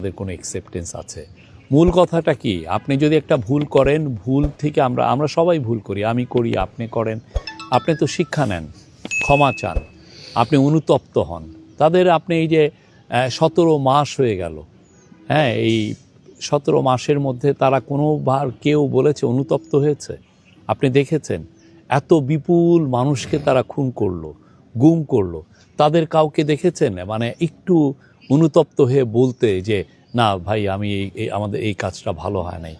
তাদের কোনো অ্যাকসেপ্টেন্স আছে। মূল কথাটা কি, আপনি যদি একটা ভুল করেন, ভুল থেকে আমরা সবাই ভুল করি, আমি করি, আপনি করেন, আপনি তো শিক্ষা নেন, ক্ষমা চান, আপনি অনুতপ্ত হন। তাদের আপনি এই যে 17 মাস হয়ে গেল, হ্যাঁ, এই 17 মাসের মধ্যে তারা কোনোবার কেউ বলেছে অনুতপ্ত হয়েছে? আপনি দেখেছেন এত বিপুল মানুষকে তারা খুন করলো, গুম করলো, তাদের কাউকে দেখেছেন মানে একটু অনুতপ্ত হয়ে বলতে যে না ভাই আমি আমাদের এই কাজটা ভালো হয় নাই,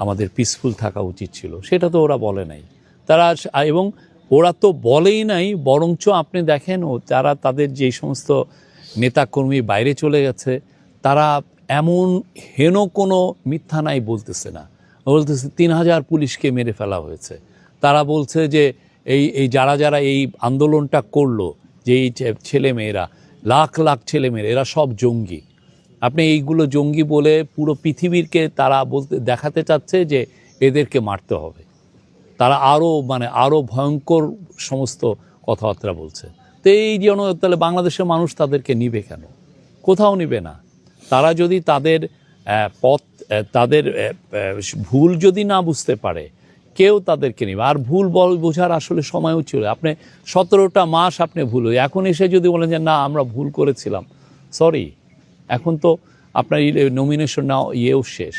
আমাদের পিসফুল থাকা উচিত ছিল? সেটা তো ওরা বলে নাই। তারা এবং ওরা তো বলেই নাই, বরঞ্চ আপনি দেখেন তারা তাদের যে সমস্ত নেতাকর্মী বাইরে চলে গেছে, তারা এমন হেন কোনো মিথ্যা নাই বলতেছে না, বলতেছে 3000 পুলিশকে মেরে ফেলা হয়েছে। তারা বলছে যে এই যারা এই আন্দোলনটা করলো, যে এই ছেলেমেয়েরা, লাখ লাখ ছেলেমেয়েরা, এরা সব জঙ্গি। আপনি এইগুলো জঙ্গি বলে পুরো পৃথিবীরকে তারা দেখাতে চাচ্ছে যে এদেরকে মারতে হবে। তারা আরও ভয়ঙ্কর সমস্ত কথাবার্তা বলছে। তো এই জন্য তাহলে বাংলাদেশের মানুষ তাদেরকে নিবে কেন? কোথাও নিবে না। তারা যদি তাদের তাদের ভুল যদি না বুঝতে পারে, কেউ তাদেরকে নিবে। আর ভুল বোঝার আসলে সময়ও ছিল। আপনি 17টা মাস আপনি ভুল, এখন এসে যদি বলেন যে না আমরা ভুল করেছিলাম, সরি, এখন তো আপনার নমিনেশন ইয়েও শেষ।